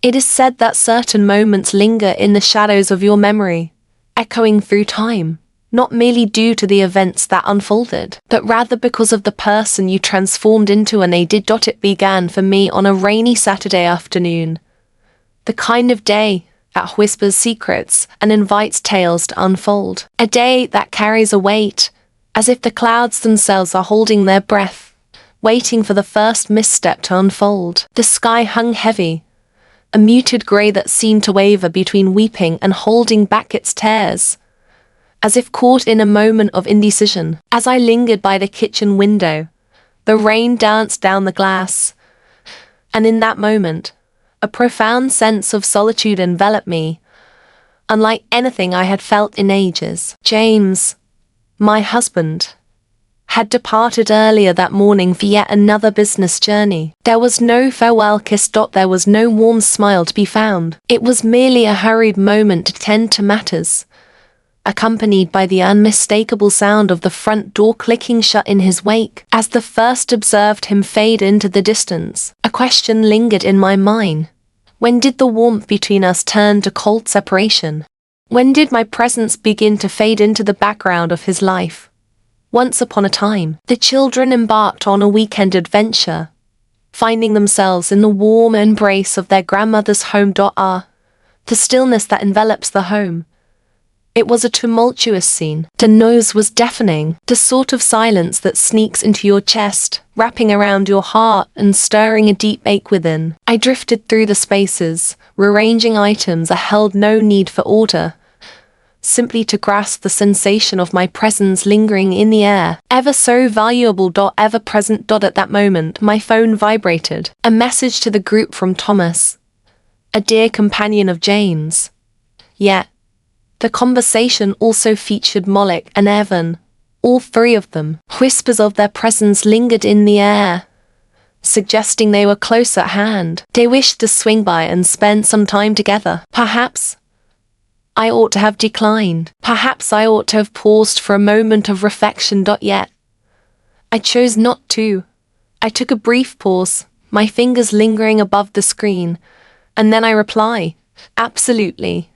It is said that certain moments linger in the shadows of your memory, echoing through time, not merely due to the events that unfolded, but rather because of the person you transformed into and they did. It began for me on a rainy Saturday afternoon. The kind of day that whispers secrets and invites tales to unfold. A day that carries a weight, as if the clouds themselves are holding their breath, waiting for the first misstep to unfold. The sky hung heavy, a muted grey that seemed to waver between weeping and holding back its tears, as if caught in a moment of indecision. As I lingered by the kitchen window, the rain danced down the glass, and in that moment, a profound sense of solitude enveloped me, unlike anything I had felt in ages. James, my husband, had departed earlier that morning for yet another business journey. There was no farewell kiss. There was no warm smile to be found. It was merely a hurried moment to tend to matters, accompanied by the unmistakable sound of the front door clicking shut in his wake. As the first observed him fade into the distance, a question lingered in my mind. When did the warmth between us turn to cold separation? When did my presence begin to fade into the background of his life? Once upon a time, the children embarked on a weekend adventure, finding themselves in the warm embrace of their grandmother's home. The stillness that envelops the home. It was a tumultuous scene. The noise was deafening, the sort of silence that sneaks into your chest, wrapping around your heart and stirring a deep ache within. I drifted through the spaces, rearranging items I held no need for order, simply to grasp the sensation of my presence lingering in the air, ever so valuable. Ever present. At that moment, my phone vibrated. A message to the group from Thomas, a dear companion of James. Yet, the conversation also featured Moloch and Evan, all three of them. Whispers of their presence lingered in the air, suggesting they were close at hand. They wished to swing by and spend some time together. Perhaps I ought to have declined. Perhaps I ought to have paused for a moment of reflection. Yet I chose not to. I took a brief pause, my fingers lingering above the screen, and then I reply, absolutely.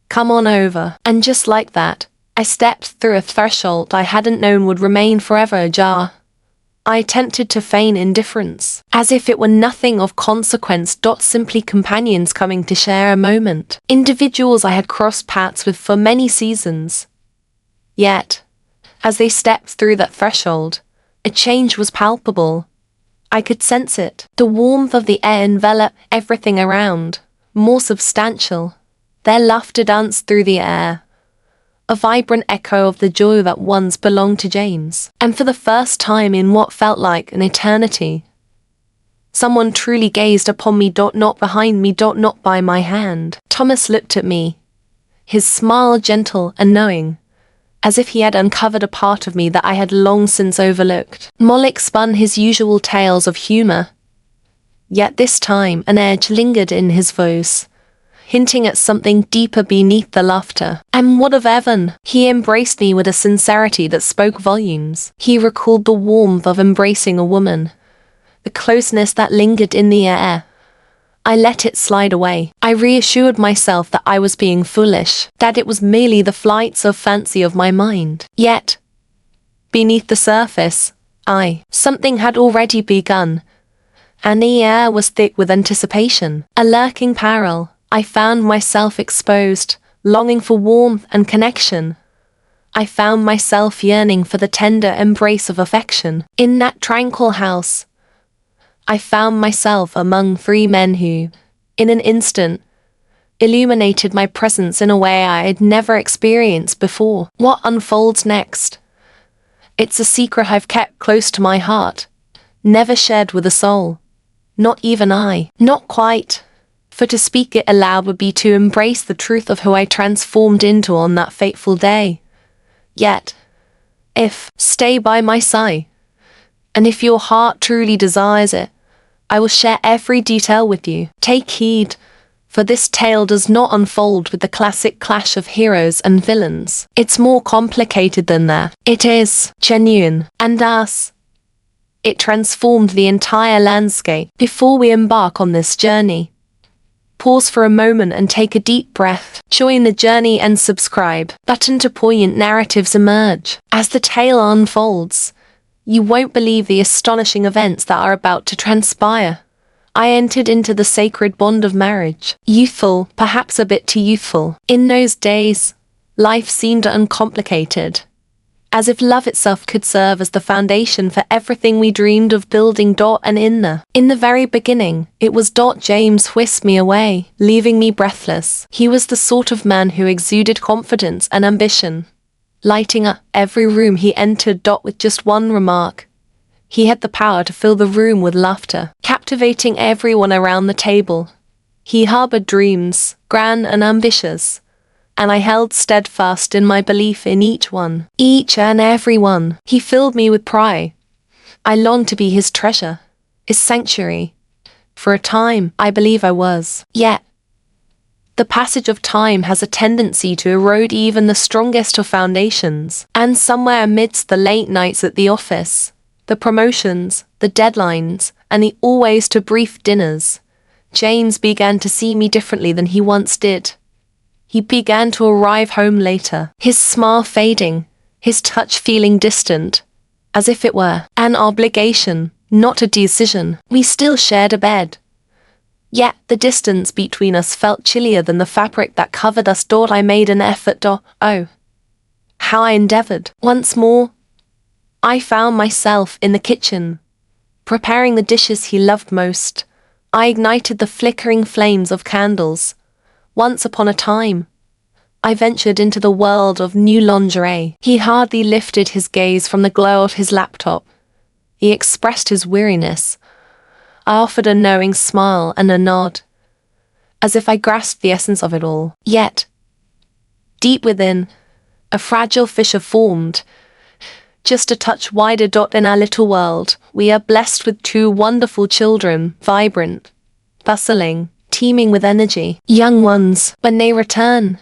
Come on over. And just like that, I stepped through a threshold I hadn't known would remain forever ajar. I attempted to feign indifference, as if it were nothing of consequence. Simply companions coming to share a moment. Individuals I had crossed paths with for many seasons. Yet, as they stepped through that threshold, a change was palpable. I could sense it. The warmth of the air enveloped everything around, more substantial. Their laughter danced through the air, a vibrant echo of the joy that once belonged to James. And for the first time in what felt like an eternity, someone truly gazed upon me. Not behind me. Not by my hand. Thomas looked at me, his smile gentle and knowing, as if he had uncovered a part of me that I had long since overlooked. Moloch spun his usual tales of humor, yet this time an edge lingered in his voice, hinting at something deeper beneath the laughter. And what of Evan? He embraced me with a sincerity that spoke volumes. He recalled the warmth of embracing a woman, the closeness that lingered in the air. I let it slide away. I reassured myself that I was being foolish, that it was merely the flights of fancy of my mind. Yet, beneath the surface, something had already begun, and the air was thick with anticipation, a lurking peril. I found myself exposed, longing for warmth and connection. I found myself yearning for the tender embrace of affection. In that tranquil house, I found myself among three men who, in an instant, illuminated my presence in a way I had never experienced before. What unfolds next? It's a secret I've kept close to my heart, never shared with a soul. Not even I. Not quite. For to speak it aloud would be to embrace the truth of who I transformed into on that fateful day. Yet, stay by my side, and if your heart truly desires it, I will share every detail with you. Take heed, for this tale does not unfold with the classic clash of heroes and villains. It's more complicated than that. It is genuine, and it transformed the entire landscape. Before we embark on this journey, pause for a moment and take a deep breath. Join the journey and subscribe button to poignant narratives emerge. As the tale unfolds, you won't believe the astonishing events that are about to transpire. I entered into the sacred bond of marriage. Youthful, perhaps a bit too youthful. In those days, life seemed uncomplicated, as if love itself could serve as the foundation for everything we dreamed of building. And in the very beginning, it was James whisked me away, leaving me breathless. He was the sort of man who exuded confidence and ambition, lighting up every room he entered. With just one remark, he had the power to fill the room with laughter, captivating everyone around the table. He harbored dreams, grand and ambitious, and I held steadfast in my belief in each and every one. He filled me with pride. I longed to be his treasure, his sanctuary. For a time, I believe I was. Yet, the passage of time has a tendency to erode even the strongest of foundations, and somewhere amidst the late nights at the office, the promotions, the deadlines, and the always too brief dinners, James began to see me differently than he once did. He began to arrive home later, his smile fading, his touch feeling distant, as if it were an obligation, not a decision. We still shared a bed, yet the distance between us felt chillier than the fabric that covered us. I made an effort. Oh, how I endeavored. Once more, I found myself in the kitchen, preparing the dishes he loved most. I ignited the flickering flames of candles. Once upon a time, I ventured into the world of new lingerie. He hardly lifted his gaze from the glow of his laptop. He expressed his weariness. I offered a knowing smile and a nod, as if I grasped the essence of it all. Yet, deep within, a fragile fissure formed, just a touch wider. In our little world, we are blessed with two wonderful children, vibrant, bustling, teeming with energy. Young ones, when they return,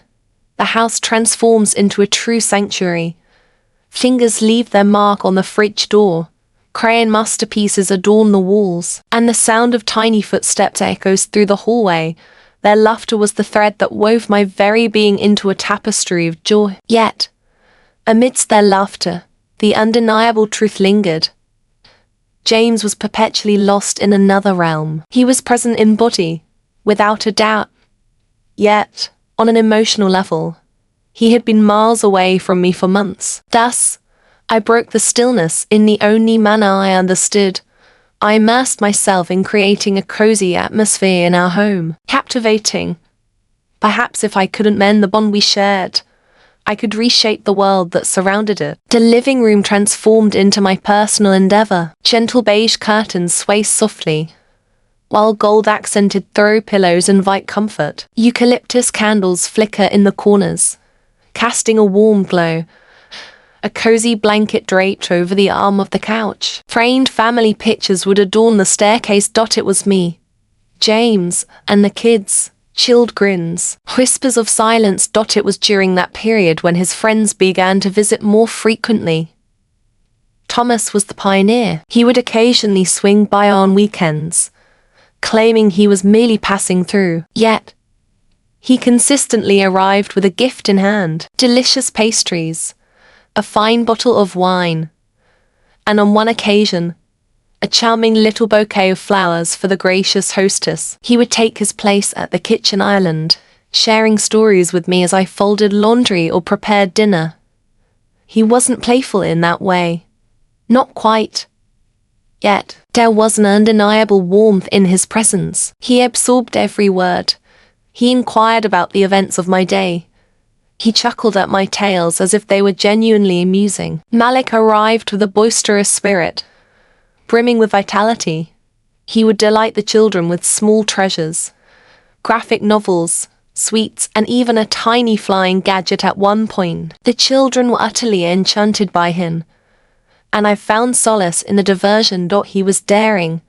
the house transforms into a true sanctuary. Fingers leave their mark on the fridge door, crayon masterpieces adorn the walls, and the sound of tiny footsteps echoes through the hallway. Their laughter was the thread that wove my very being into a tapestry of joy. Yet, amidst their laughter, the undeniable truth lingered. James was perpetually lost in another realm. He was present in body, without a doubt. Yet, on an emotional level, he had been miles away from me for months. Thus, I broke the stillness in the only manner I understood. I immersed myself in creating a cozy atmosphere in our home. Captivating. Perhaps if I couldn't mend the bond we shared, I could reshape the world that surrounded it. The living room transformed into my personal endeavor. Gentle beige curtains sway softly, while gold-accented throw pillows invite comfort. Eucalyptus candles flicker in the corners, casting a warm glow. A cozy blanket draped over the arm of the couch. Framed family pictures would adorn the staircase. It was me, James, and the kids. Chilled grins, whispers of silence. It was during that period when his friends began to visit more frequently. Thomas was the pioneer. He would occasionally swing by on weekends, claiming he was merely passing through. Yet, he consistently arrived with a gift in hand. Delicious pastries, a fine bottle of wine, and on one occasion, a charming little bouquet of flowers for the gracious hostess. He would take his place at the kitchen island, sharing stories with me as I folded laundry or prepared dinner. He wasn't playful in that way. Not quite. Yet, there was an undeniable warmth in his presence. He absorbed every word. He inquired about the events of my day. He chuckled at my tales as if they were genuinely amusing. Malik arrived with a boisterous spirit, brimming with vitality. He would delight the children with small treasures, graphic novels, sweets, and even a tiny flying gadget at one point. The children were utterly enchanted by him, and I found solace in the diversion. He was daring,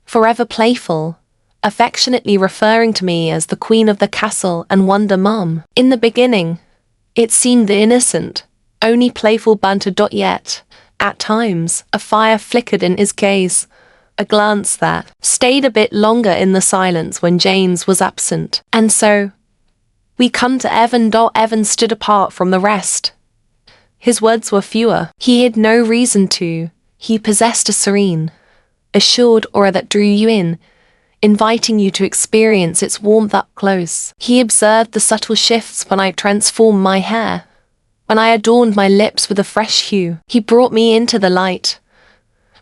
forever playful, affectionately referring to me as the queen of the castle and Wonder Mom. In the beginning, it seemed the innocent, only playful banter. Yet, at times, a fire flickered in his gaze, a glance that stayed a bit longer in the silence when James was absent. And so, we come to Evan. Evan stood apart from the rest. His words were fewer. He had no reason to. He possessed a serene, assured aura that drew you in, inviting you to experience its warmth up close. He observed the subtle shifts when I transformed my hair, when I adorned my lips with a fresh hue. He brought me into the light,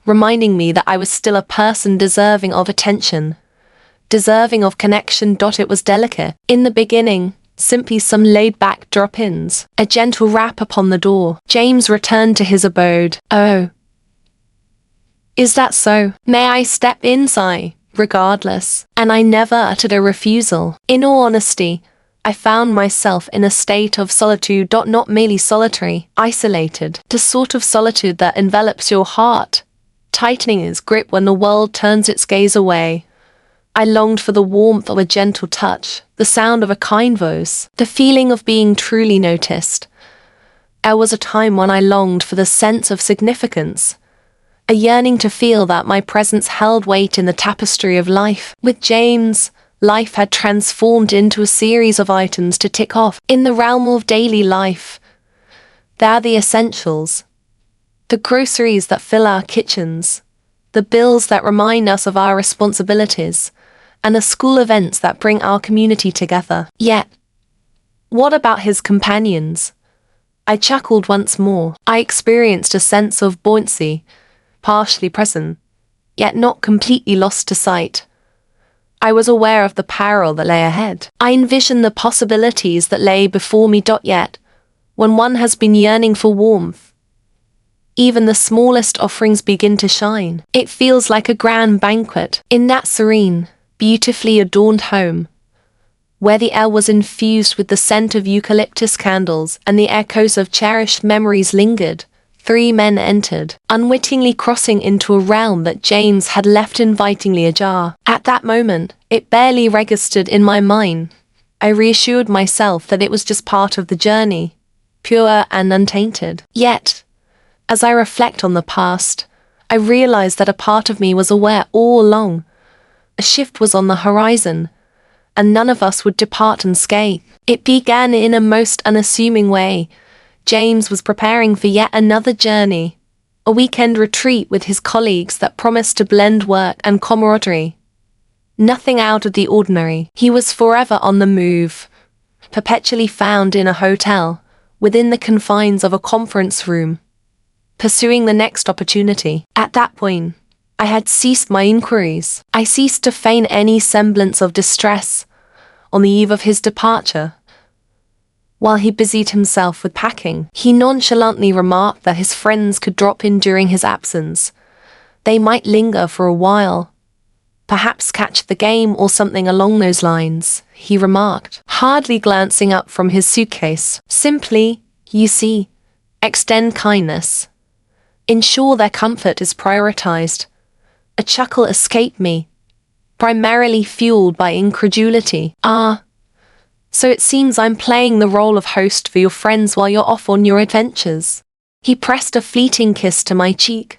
reminding me that I was still a person deserving of attention, deserving of connection. It was delicate. In the beginning, simply some laid-back drop-ins, a gentle rap upon the door. James returned to his abode. "Oh, is that so? May I step inside?" Regardless, and I never uttered a refusal. In all honesty, I found myself in a state of solitude. Not merely solitary, isolated, the sort of solitude that envelops your heart, tightening its grip when the world turns its gaze away. I longed for the warmth of a gentle touch, the sound of a kind voice, the feeling of being truly noticed. There was a time when I longed for the sense of significance, a yearning to feel that my presence held weight in the tapestry of life. With James, life had transformed into a series of items to tick off. In the realm of daily life, there are the essentials, the groceries that fill our kitchens, the bills that remind us of our responsibilities, and the school events that bring our community together. Yet, what about his companions? I chuckled once more. I experienced a sense of buoyancy, partially present, yet not completely lost to sight. I was aware of the peril that lay ahead. I envisioned the possibilities that lay before me. Yet, when one has been yearning for warmth, even the smallest offerings begin to shine. It feels like a grand banquet. In that serene, beautifully adorned home, where the air was infused with the scent of eucalyptus candles and the echoes of cherished memories lingered, 3 men entered, unwittingly crossing into a realm that James had left invitingly ajar. At that moment, it barely registered in my mind. I reassured myself that it was just part of the journey, pure and untainted. Yet, as I reflect on the past, I realized that a part of me was aware all along. A shift was on the horizon, and none of us would depart unscathed. It began in a most unassuming way. James was preparing for yet another journey, a weekend retreat with his colleagues that promised to blend work and camaraderie. Nothing out of the ordinary. He was forever on the move, perpetually found in a hotel, within the confines of a conference room, pursuing the next opportunity. At that point, I had ceased my inquiries. I ceased to feign any semblance of distress. On the eve of his departure, while he busied himself with packing, he nonchalantly remarked that his friends could drop in during his absence. They might linger for a while, perhaps catch the game or something along those lines, he remarked, hardly glancing up from his suitcase. Simply, you see, extend kindness. Ensure their comfort is prioritized. A chuckle escaped me, primarily fueled by incredulity. "Ah, so it seems I'm playing the role of host for your friends while you're off on your adventures." He pressed a fleeting kiss to my cheek,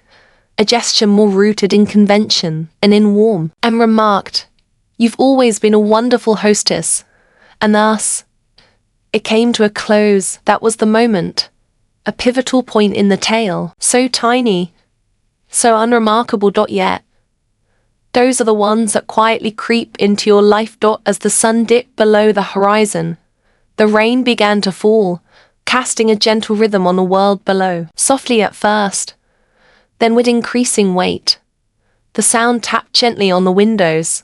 a gesture more rooted in convention and in warmth, and remarked, "You've always been a wonderful hostess." And thus, it came to a close. That was the moment, a pivotal point in the tale, so tiny, so unremarkable. Yet, those are the ones that quietly creep into your life. As the sun dipped below the horizon, the rain began to fall, casting a gentle rhythm on the world below. Softly at first, then with increasing weight, the sound tapped gently on the windows,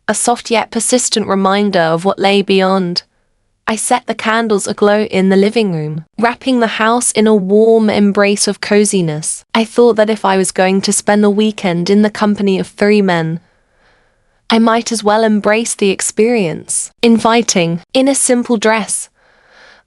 a soft yet persistent reminder of what lay beyond. I set the candles aglow in the living room, wrapping the house in a warm embrace of coziness. I thought that if I was going to spend the weekend in the company of 3 men, I might as well embrace the experience. Inviting, in a simple dress,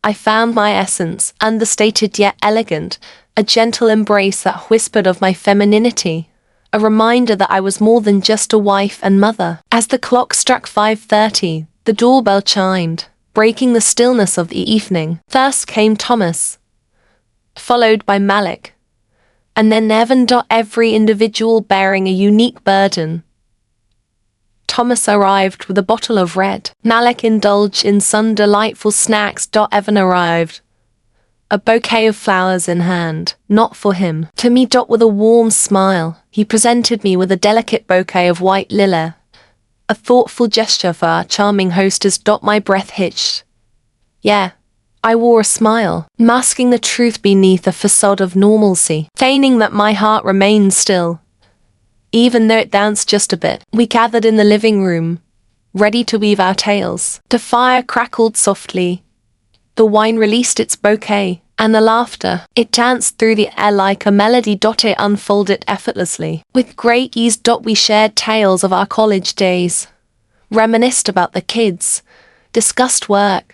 I found my essence, understated yet elegant, a gentle embrace that whispered of my femininity, a reminder that I was more than just a wife and mother. As the clock struck 5:30, the doorbell chimed, breaking the stillness of the evening. First came Thomas, followed by Malik, And then Evan. Every individual bearing a unique burden. Thomas arrived with a bottle of red. Malik indulged in some delightful snacks. Evan arrived, a bouquet of flowers in hand, not for him, to me. With a warm smile, he presented me with a delicate bouquet of white lily, a thoughtful gesture for our charming hostess. My breath hitched. Yeah, I wore a smile, masking the truth beneath a facade of normalcy, feigning that my heart remained still, even though it danced just a bit. We gathered in the living room, ready to weave our tales. The fire crackled softly. The wine released its bouquet, and the laughter, it danced through the air like a melody. It unfolded effortlessly. With great ease. We shared tales of our college days, reminisced about the kids, discussed work,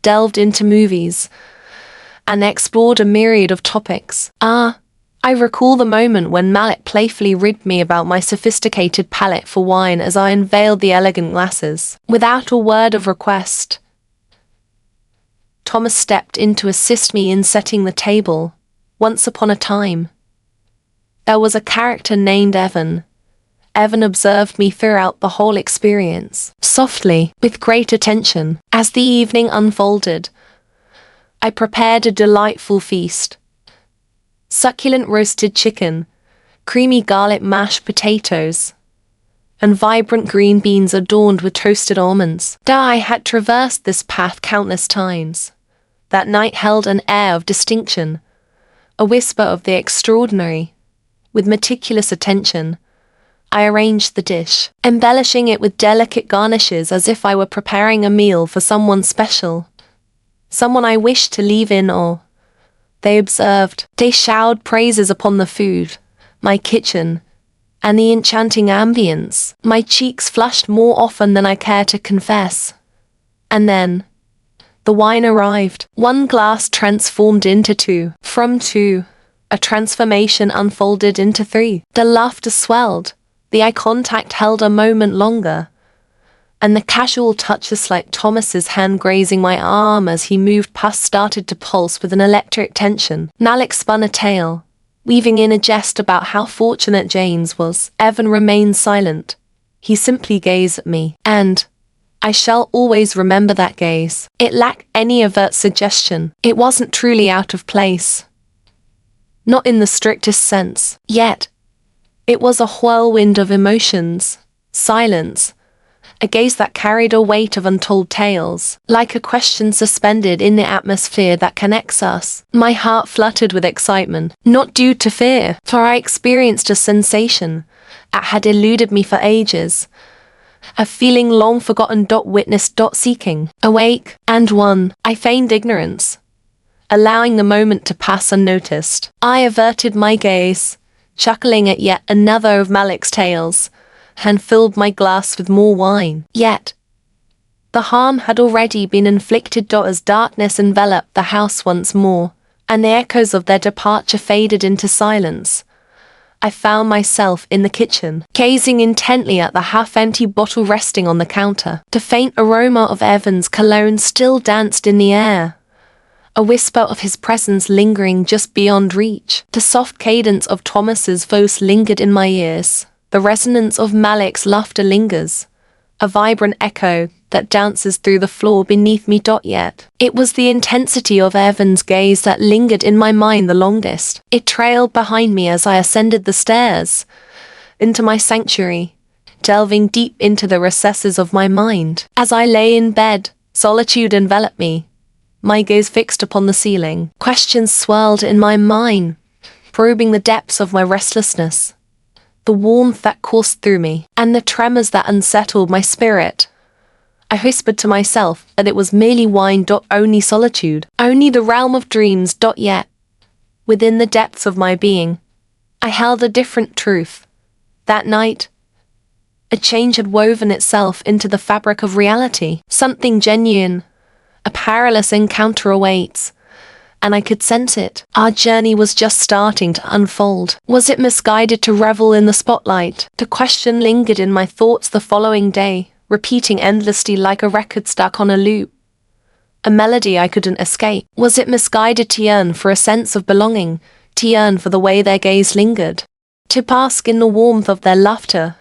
delved into movies, and explored a myriad of topics. I recall the moment when Malik playfully ribbed me about my sophisticated palate for wine as I unveiled the elegant glasses. Without a word of request, Thomas stepped in to assist me in setting the table. Once upon a time, there was a character named Evan. Evan observed me throughout the whole experience, softly, with great attention. As the evening unfolded, I prepared a delightful feast. Succulent roasted chicken, creamy garlic mashed potatoes, and vibrant green beans adorned with toasted almonds. Though I had traversed this path countless times, that night held an air of distinction, a whisper of the extraordinary. With meticulous attention, I arranged the dish, embellishing it with delicate garnishes as if I were preparing a meal for someone special, someone I wished to leave in awe. They observed. They showered praises upon the food, my kitchen, and the enchanting ambience. My cheeks flushed more often than I care to confess. And then, the wine arrived. One glass transformed into two. From two, a transformation unfolded into three. The laughter swelled. The eye contact held a moment longer, and the casual touches like Thomas's hand grazing my arm as he moved past started to pulse with an electric tension. Malik spun a tale, weaving in a jest about how fortunate Jane's was. Evan remained silent. He simply gazed at me, and I shall always remember that gaze. It lacked any overt suggestion. It wasn't truly out of place, not in the strictest sense. Yet, it was a whirlwind of emotions, silence, a gaze that carried a weight of untold tales, like a question suspended in the atmosphere that connects us. My heart fluttered with excitement, not due to fear, for I experienced a sensation that had eluded me for ages, a feeling long forgotten. Witness. Seeking, awake, and one. I feigned ignorance, allowing the moment to pass unnoticed. I averted my gaze, chuckling at yet another of Malik's tales, and filled my glass with more wine. Yet, the harm had already been inflicted. As darkness enveloped the house once more, and the echoes of their departure faded into silence, I found myself in the kitchen, gazing intently at the half-empty bottle resting on the counter. The faint aroma of Evan's cologne still danced in the air, a whisper of his presence lingering just beyond reach. The soft cadence of Thomas's voice lingered in my ears. The resonance of Malik's laughter lingers, a vibrant echo that dances through the floor beneath me. Yet, it was the intensity of Evan's gaze that lingered in my mind the longest. It trailed behind me as I ascended the stairs, into my sanctuary, delving deep into the recesses of my mind. As I lay in bed, solitude enveloped me, my gaze fixed upon the ceiling. Questions swirled in my mind, probing the depths of my restlessness, the warmth that coursed through me, and the tremors that unsettled my spirit. I whispered to myself that it was merely wine. Only solitude, only the realm of dreams. Yet, within the depths of my being, I held a different truth. That night, a change had woven itself into the fabric of reality. Something genuine, a perilous encounter awaits, and I could sense it. Our journey was just starting to unfold. Was it misguided to revel in the spotlight? The question lingered in my thoughts the following day, repeating endlessly like a record stuck on a loop, a melody I couldn't escape. Was it misguided to yearn for a sense of belonging, to yearn for the way their gaze lingered, to bask in the warmth of their laughter,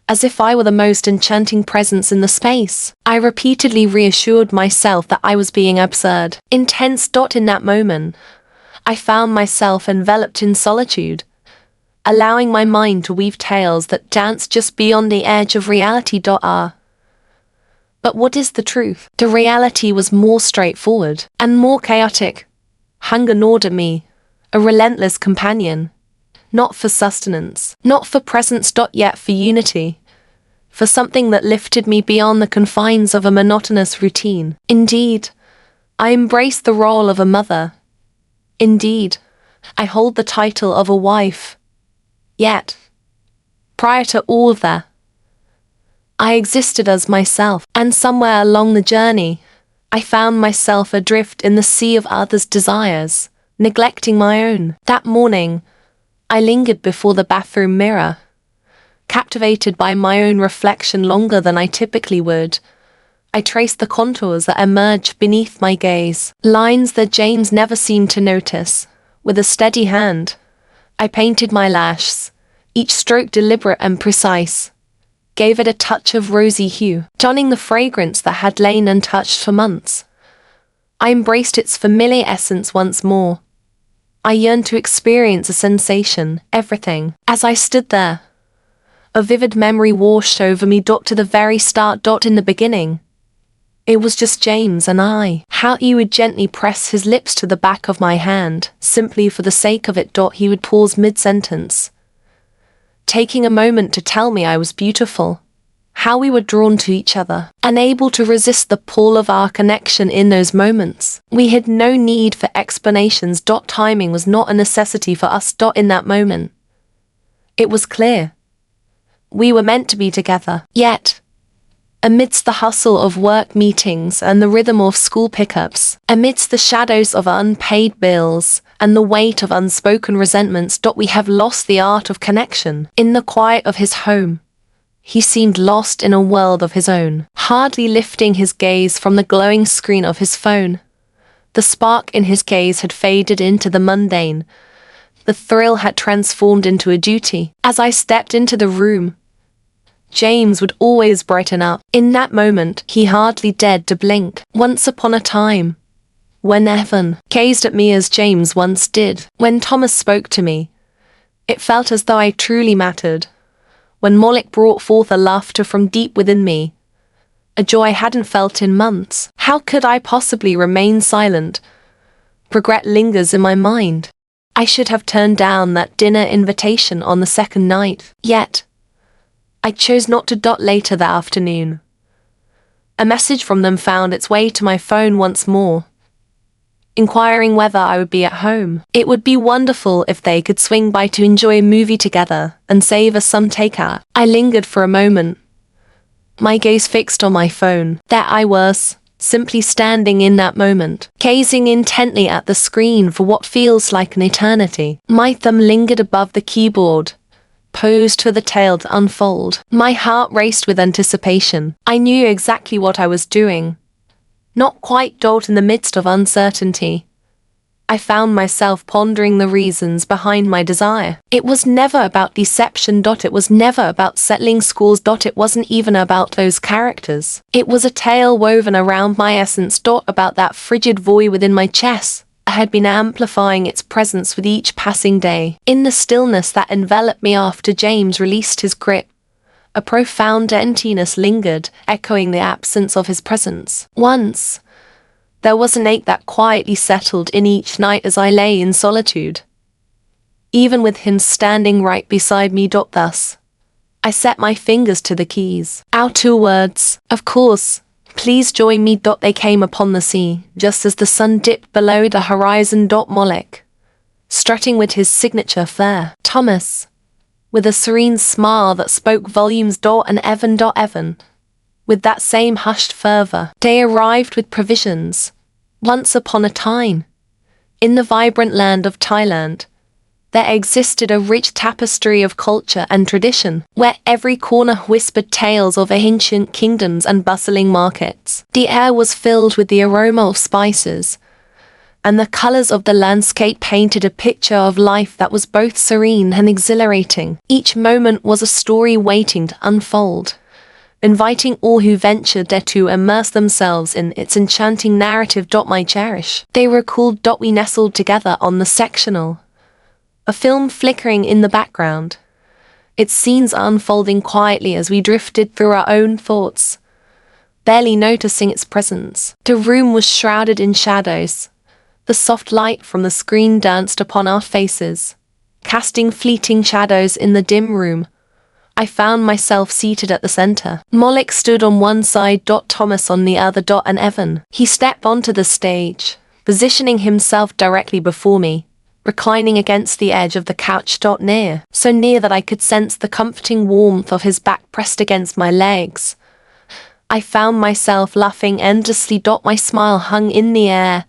as if I were the most enchanting presence in the space. I repeatedly reassured myself that I was being absurd. Intense. In that moment, I found myself enveloped in solitude, allowing my mind to weave tales that danced just beyond the edge of reality. But what is the truth? The reality was more straightforward and more chaotic. Hunger gnawed at me, a relentless companion, not for sustenance, not for presence, yet for unity, for something that lifted me beyond the confines of a monotonous routine. Indeed, I embraced the role of a mother. Indeed, I hold the title of a wife. Yet, prior to all of that, I existed as myself, and somewhere along the journey, I found myself adrift in the sea of others' desires, neglecting my own. That morning, I lingered before the bathroom mirror, captivated by my own reflection longer than I typically would. I traced the contours that emerged beneath my gaze, lines that James never seemed to notice. With a steady hand, I painted my lashes, each stroke deliberate and precise, gave it a touch of rosy hue, donning the fragrance that had lain untouched for months. I embraced its familiar essence once more. I yearned to experience a sensation, everything. As I stood there, a vivid memory washed over me. To the very start. In the beginning, it was just James and I. How he would gently press his lips to the back of my hand, simply for the sake of it. He would pause mid-sentence, taking a moment to tell me I was beautiful. How we were drawn to each other, unable to resist the pull of our connection in those moments. We had no need for explanations. Timing was not a necessity for us. In that moment, it was clear. We were meant to be together. Yet, amidst the hustle of work meetings and the rhythm of school pickups, amidst the shadows of unpaid bills and the weight of unspoken resentments, we have lost the art of connection. In the quiet of his home, he seemed lost in a world of his own, hardly lifting his gaze from the glowing screen of his phone. The spark in his gaze had faded into the mundane. The thrill had transformed into a duty. As I stepped into the room, James would always brighten up. In that moment, he hardly dared to blink. Once upon a time, when Evan gazed at me as James once did, when Thomas spoke to me, it felt as though I truly mattered. When Malik brought forth a laughter from deep within me, a joy I hadn't felt in months, how could I possibly remain silent? Regret lingers in my mind. I should have turned down that dinner invitation on the second night. Yet, I chose not to. Later that afternoon, a message from them found its way to my phone once more, inquiring whether I would be at home. It would be wonderful if they could swing by to enjoy a movie together and save us some takeout. I lingered for a moment, my gaze fixed on my phone. There I was, simply standing in that moment, gazing intently at the screen for what feels like an eternity. My thumb lingered above the keyboard, posed for the tale to unfold. My heart raced with anticipation. I knew exactly what I was doing. Not quite. In the midst of uncertainty, I found myself pondering the reasons behind my desire. It was never about deception. It was never about settling scores. It wasn't even about those characters. It was a tale woven around my essence. About that frigid void within my chest. I had been amplifying its presence with each passing day. In the stillness that enveloped me after James released his grip, a profound emptiness lingered, echoing the absence of his presence. Once, there was an ache that quietly settled in each night as I lay in solitude, even with him standing right beside me. Thus, I set my fingers to the keys. Our 2 words, of course, please join me. They came upon the sea, just as the sun dipped below the horizon. Malik, strutting with his signature flair. Thomas, with a serene smile that spoke volumes. And Evan, with that same hushed fervor. They arrived with provisions. Once upon a time, in the vibrant land of Thailand, there existed a rich tapestry of culture and tradition, where every corner whispered tales of ancient kingdoms and bustling markets. The air was filled with the aroma of spices and the colors of the landscape painted a picture of life that was both serene and exhilarating. Each moment was a story waiting to unfold, inviting all who ventured there to immerse themselves in its enchanting narrative. My cherish. They recalled. We nestled together on the sectional, a film flickering in the background, its scenes unfolding quietly as we drifted through our own thoughts, barely noticing its presence. The room was shrouded in shadows. The soft light from the screen danced upon our faces, casting fleeting shadows in the dim room. I found myself seated at the center. Malik stood on one side, Thomas on the other, and Evan. He stepped onto the stage, positioning himself directly before me, reclining against the edge of the couch, near, so near that I could sense the comforting warmth of his back pressed against my legs. I found myself laughing endlessly. My smile hung in the air,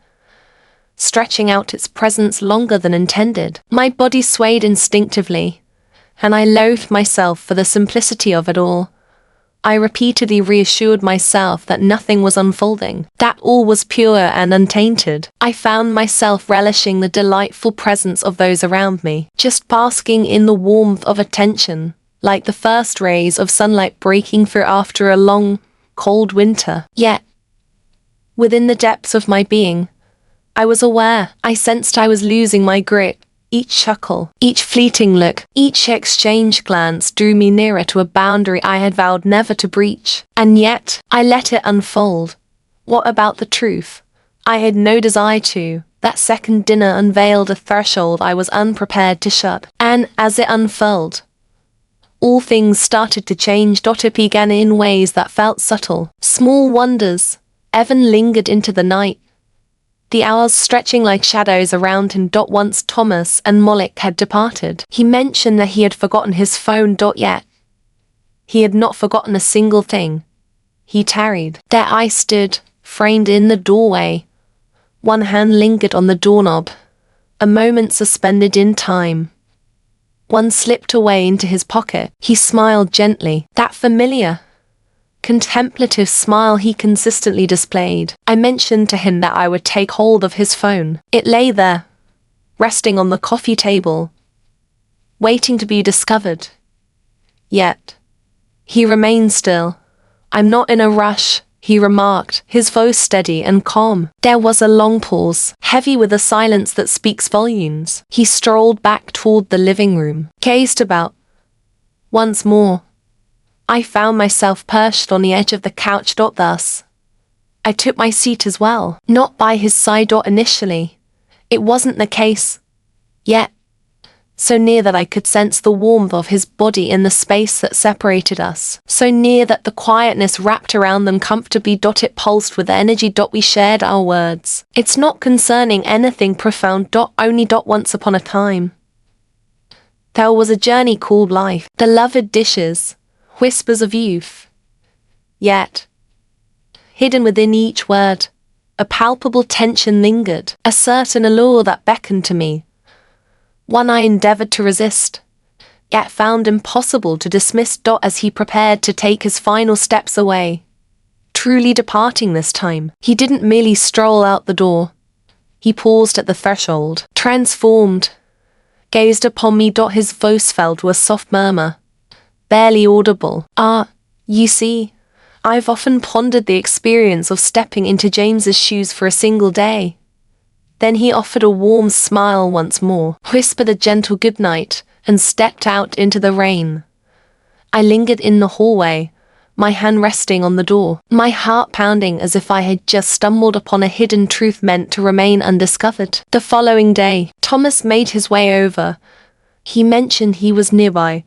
stretching out its presence longer than intended. My body swayed instinctively, and I loathed myself for the simplicity of it all. I repeatedly reassured myself that nothing was unfolding, that all was pure and untainted. I found myself relishing the delightful presence of those around me, just basking in the warmth of attention, like the first rays of sunlight breaking through after a long, cold winter. Yet, within the depths of my being, I was aware. I sensed I was losing my grip. Each chuckle, each fleeting look, each exchange glance drew me nearer to a boundary I had vowed never to breach. And yet, I let it unfold. What about the truth? I had no desire to. That second dinner unveiled a threshold I was unprepared to shut. And as it unfurled, all things started to change. It began in ways that felt subtle. Small wonders. Evan lingered into the night, the hours stretching like shadows around him. Once Thomas and Malik had departed, he mentioned that he had forgotten his phone. Yet he had not forgotten a single thing. He tarried. There I stood, framed in the doorway. One hand lingered on the doorknob, a moment suspended in time. One slipped away into his pocket. He smiled gently, that familiar, contemplative smile he consistently displayed. I mentioned to him that I would take hold of his phone. It lay there, resting on the coffee table, waiting to be discovered. Yet, he remained still. I'm not in a rush, he remarked, his voice steady and calm. There was a long pause, heavy with a silence that speaks volumes. He strolled back toward the living room, gazed about. Once more, I found myself perched on the edge of the couch. Thus, I took my seat as well, not by his side. Initially, it wasn't the case. Yet, so near that I could sense the warmth of his body in the space that separated us, so near that the quietness wrapped around them comfortably. It pulsed with energy. We shared our words. It's not concerning anything profound. Only. Once upon a time, there was a journey called life, the loved dishes, whispers of youth. Yet, hidden within each word, a palpable tension lingered, a certain allure that beckoned to me, one I endeavored to resist, yet found impossible to dismiss. As he prepared to take his final steps away, truly departing this time, he didn't merely stroll out the door. He paused at the threshold, transformed, gazed upon me. His voice fell to a soft murmur, barely audible. You see, I've often pondered the experience of stepping into James's shoes for a single day. Then he offered a warm smile once more, whispered a gentle goodnight, and stepped out into the rain. I lingered in the hallway, my hand resting on the door, my heart pounding as if I had just stumbled upon a hidden truth meant to remain undiscovered. The following day, Thomas made his way over. He mentioned he was nearby,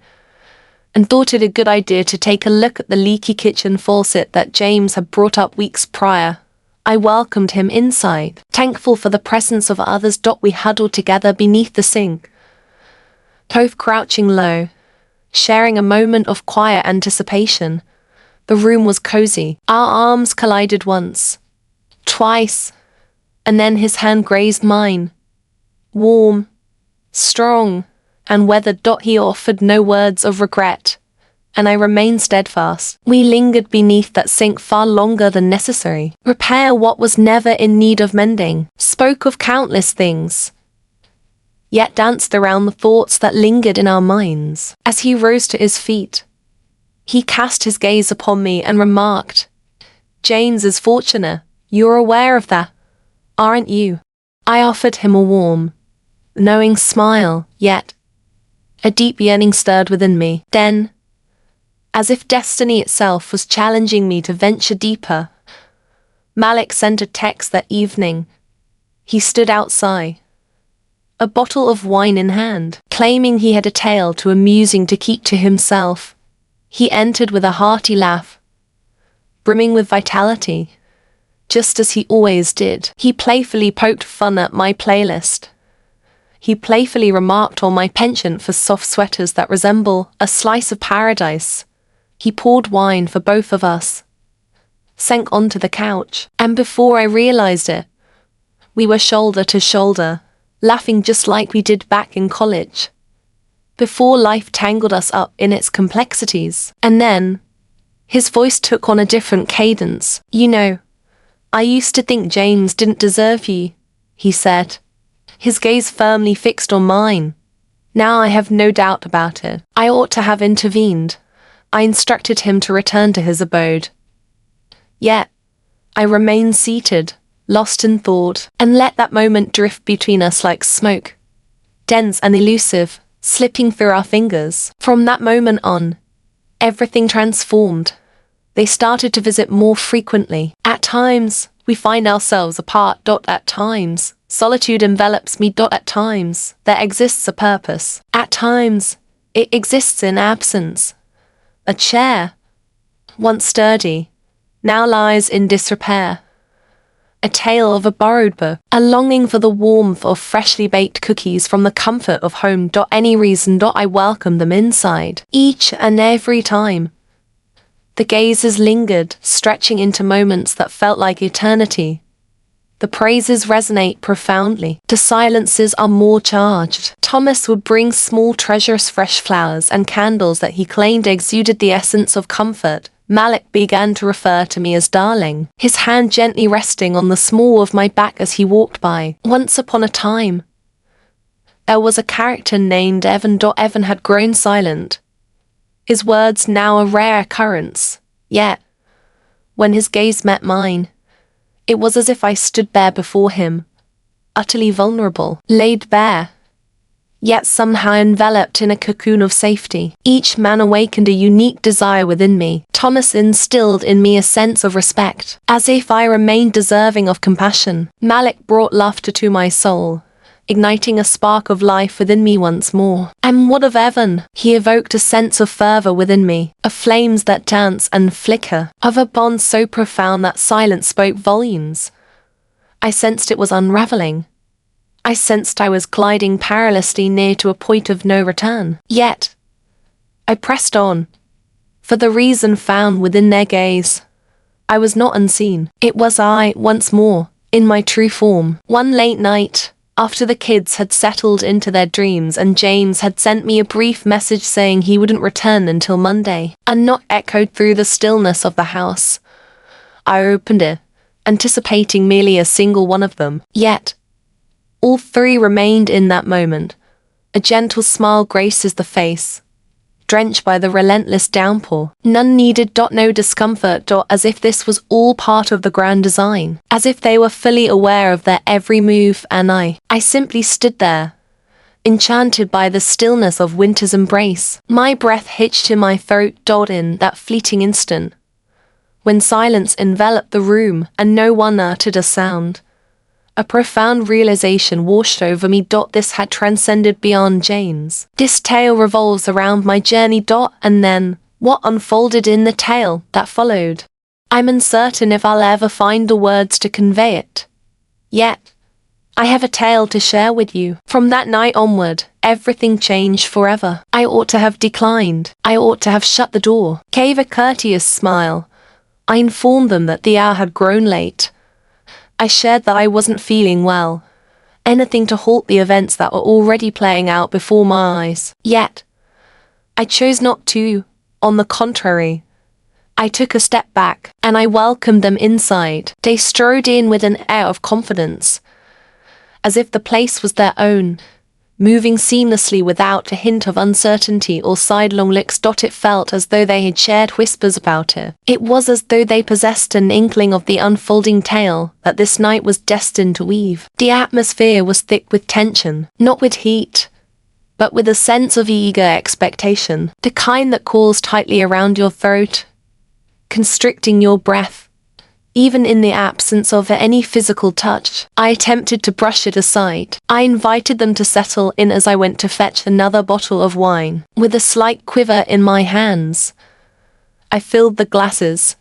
and thought it a good idea to take a look at the leaky kitchen faucet that James had brought up weeks prior. I welcomed him inside, thankful for the presence of others. We huddled together beneath the sink, both crouching low, sharing a moment of quiet anticipation. The room was cozy. Our arms collided once, twice, and then his hand grazed mine. Warm, strong, and weathered. He offered no words of regret, and I remained steadfast. We lingered beneath that sink far longer than necessary. Repair what was never in need of mending. Spoke of countless things, yet danced around the thoughts that lingered in our minds. As he rose to his feet, he cast his gaze upon me and remarked, "James is fortunate. You're aware of that, aren't you?" I offered him a warm, knowing smile, yet a deep yearning stirred within me. Then, as if destiny itself was challenging me to venture deeper, Malik sent a text that evening. He stood outside, a bottle of wine in hand, claiming he had a tale too amusing to keep to himself. He entered with a hearty laugh, brimming with vitality, just as he always did. He playfully poked fun at my playlist. He playfully remarked on my penchant for soft sweaters that resemble a slice of paradise. He poured wine for both of us, sank onto the couch, and before I realized it, we were shoulder to shoulder, laughing just like we did back in college, before life tangled us up in its complexities. And then, his voice took on a different cadence. "You know, I used to think James didn't deserve you," he said, his gaze firmly fixed on mine. "Now I have no doubt about it. I ought to have intervened. I instructed him to return to his abode. Yet, I remained seated, lost in thought, and let that moment drift between us like smoke, dense and elusive, slipping through our fingers. From that moment on, everything transformed. They started to visit more frequently. At times, we find ourselves apart. At times, solitude envelops me. At times, there exists a purpose. At times, it exists in absence. A chair, once sturdy, now lies in disrepair. A tale of a borrowed book, a longing for the warmth of freshly baked cookies from the comfort of home. Any reason. I welcome them inside, each and every time. The gazes lingered, stretching into moments that felt like eternity. The praises resonate profoundly. The silences are more charged. Thomas would bring small treasures, fresh flowers, and candles that he claimed exuded the essence of comfort. Malik began to refer to me as darling, his hand gently resting on the small of my back as he walked by. Once upon a time, there was a character named Evan. Evan had grown silent, his words now a rare occurrence. Yet, when his gaze met mine, it was as if I stood bare before him, utterly vulnerable, laid bare, yet somehow enveloped in a cocoon of safety. Each man awakened a unique desire within me. Thomas instilled in me a sense of respect, as if I remained deserving of compassion. Malik brought laughter to my soul, igniting a spark of life within me once more. And what of Evan? He evoked a sense of fervor within me, of flames that dance and flicker, of a bond so profound that silence spoke volumes. I sensed it was unraveling. I sensed I was gliding perilously near to a point of no return. Yet, I pressed on, for the reason found within their gaze. I was not unseen. It was I, once more, in my true form. One late night, after the kids had settled into their dreams and James had sent me a brief message saying he wouldn't return until Monday, a knock echoed through the stillness of the house. I opened it, anticipating merely a single one of them. Yet, all three remained in that moment. A gentle smile graces the face, drenched by the relentless downpour. None needed. No discomfort. As if this was all part of the grand design. As if they were fully aware of their every move, and I simply stood there, enchanted by the stillness of winter's embrace. My breath hitched in my throat. In that fleeting instant, when silence enveloped the room and no one uttered a sound, a profound realization washed over me. This had transcended beyond James. This tale revolves around my journey. And then, what unfolded in the tale that followed? I'm uncertain if I'll ever find the words to convey it. Yet, I have a tale to share with you. From that night onward, everything changed forever. I ought to have declined. I ought to have shut the door. Gave a courteous smile. I informed them that the hour had grown late. I shared that I wasn't feeling well, anything to halt the events that were already playing out before my eyes. Yet, I chose not to. On the contrary, I took a step back, and I welcomed them inside. They strode in with an air of confidence, as if the place was their own, moving seamlessly without a hint of uncertainty or sidelong looks. It felt as though they had shared whispers about it. It was as though they possessed an inkling of the unfolding tale that this night was destined to weave. The atmosphere was thick with tension, not with heat, but with a sense of eager expectation, the kind that calls tightly around your throat, constricting your breath, even in the absence of any physical touch. I attempted to brush it aside. I invited them to settle in as I went to fetch another bottle of wine. With a slight quiver in my hands, I filled the glasses,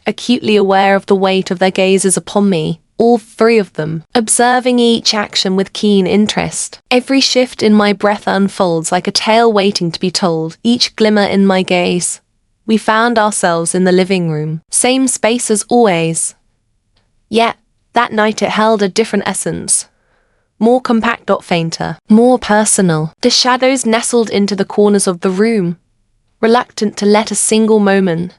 acutely aware of the weight of their gazes upon me, all three of them, observing each action with keen interest. Every shift in my breath unfolds like a tale waiting to be told, each glimmer in my gaze. We found ourselves in the living room, same space as always. Yet, that night it held a different essence. More compact, fainter, more personal. The shadows nestled into the corners of the room, reluctant to let a single moment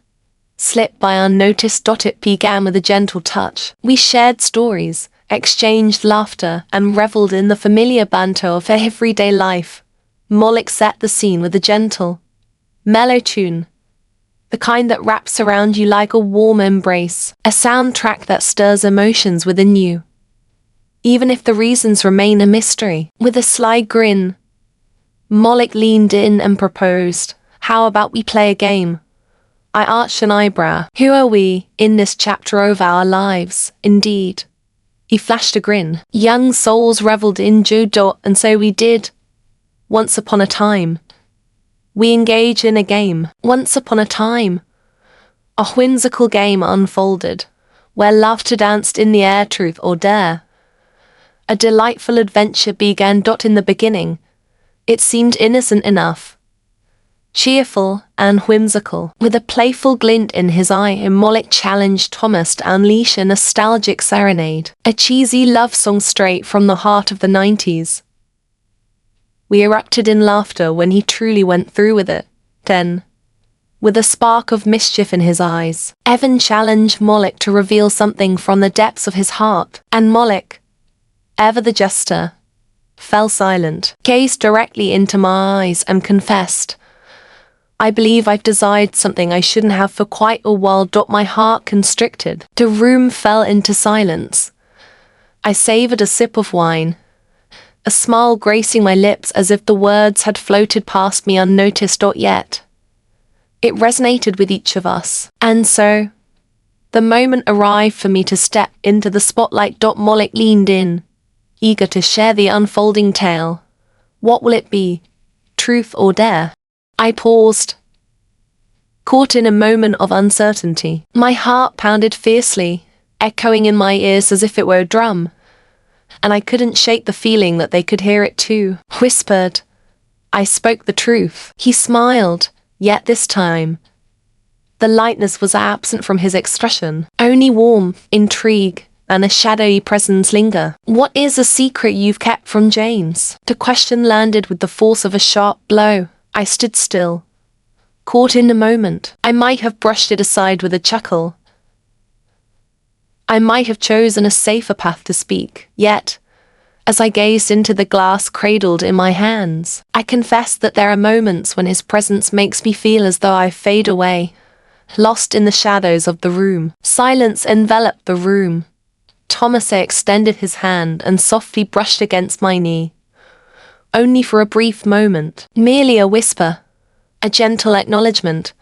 slip by unnoticed. It began with a gentle touch. We shared stories, exchanged laughter, and reveled in the familiar banter of everyday life. Moloch set the scene with a gentle, mellow tune, the kind that wraps around you like a warm embrace, a soundtrack that stirs emotions within you, even if the reasons remain a mystery. With a sly grin, Moloch leaned in and proposed, "How about we play a game?" I arched an eyebrow. "Who are we, in this chapter of our lives, indeed?" He flashed a grin. "Young souls reveled in judo, and so we did. Once upon a time. We engage in a game. Once upon a time. A whimsical game unfolded, where laughter danced in the air, truth or dare. A delightful adventure began. In the beginning, it seemed innocent enough, cheerful and whimsical. With a playful glint in his eye, Moloch challenged Thomas to unleash a nostalgic serenade, a cheesy love song straight from the heart of the 90s. We erupted in laughter when he truly went through with it. Then, with a spark of mischief in his eyes, Evan challenged Moloch to reveal something from the depths of his heart, and Moloch, ever the jester, fell silent, gazed directly into my eyes and confessed, "I believe I've desired something I shouldn't have for quite a while." My heart constricted. The room fell into silence. I savored a sip of wine, a smile gracing my lips as if the words had floated past me unnoticed. Yet, it resonated with each of us. And so, the moment arrived for me to step into the spotlight. Moloch leaned in, eager to share the unfolding tale. What will it be? Truth or dare? I paused, caught in a moment of uncertainty. My heart pounded fiercely, echoing in my ears as if it were a drum, and I couldn't shake the feeling that they could hear it too. Whispered, I spoke the truth. He smiled, yet this time, the lightness was absent from his expression. Only warmth, intrigue, and a shadowy presence linger. What is a secret you've kept from James? The question landed with the force of a sharp blow. I stood still, caught in the moment. I might have brushed it aside with a chuckle. I might have chosen a safer path to speak. Yet, as I gazed into the glass cradled in my hands, I confess that there are moments when his presence makes me feel as though I fade away, lost in the shadows of the room. Silence enveloped the room. Thomas extended his hand and softly brushed against my knee. Only for a brief moment, merely a whisper, a gentle acknowledgement.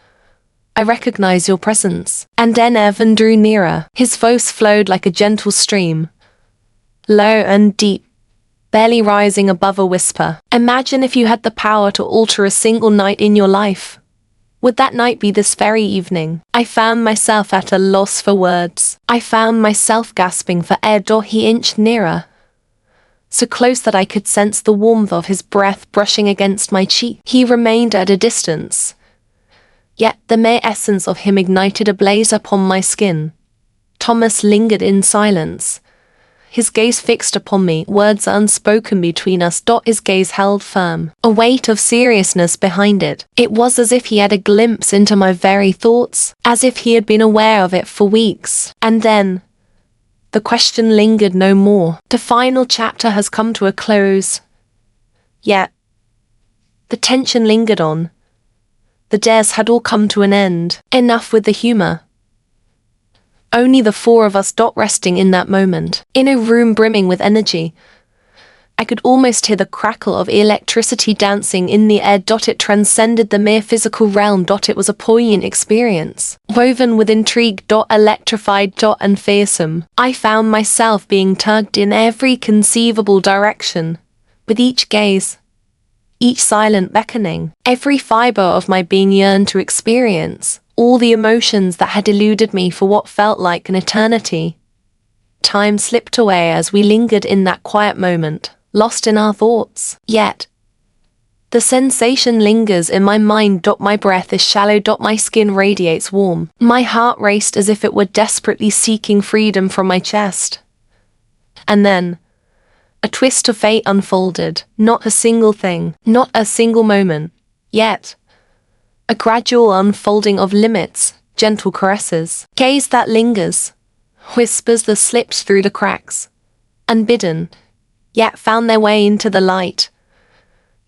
I recognize your presence. And then Evan drew nearer. His voice flowed like a gentle stream, low and deep, barely rising above a whisper. Imagine if you had the power to alter a single night in your life. Would that night be this very evening? I found myself at a loss for words. I found myself gasping for air. He inched nearer, so close that I could sense the warmth of his breath brushing against my cheek. He remained at a distance, yet the mere essence of him ignited a blaze upon my skin. Thomas lingered in silence, his gaze fixed upon me, words unspoken between us. His gaze held firm, a weight of seriousness behind it. It was as if he had a glimpse into my very thoughts, as if he had been aware of it for weeks. And then, the question lingered no more. The final chapter has come to a close. Yet, the tension lingered on. The dares had all come to an end. Enough with the humor. Only the four of us. Resting in that moment. In a room brimming with energy. I could almost hear the crackle of electricity dancing in the air. It transcended the mere physical realm. It was a poignant experience, woven with intrigue. Electrified. And fearsome. I found myself being tugged in every conceivable direction. With each gaze, each silent beckoning, every fiber of my being yearned to experience all the emotions that had eluded me for what felt like an eternity. Time slipped away as we lingered in that quiet moment, lost in our thoughts. Yet, the sensation lingers in my mind. My breath is shallow. My skin radiates warm. My heart raced as if it were desperately seeking freedom from my chest. And then, a twist of fate unfolded. Not a single thing, not a single moment. Yet, a gradual unfolding of limits, gentle caresses, gaze that lingers, whispers that slipped through the cracks, unbidden, yet found their way into the light.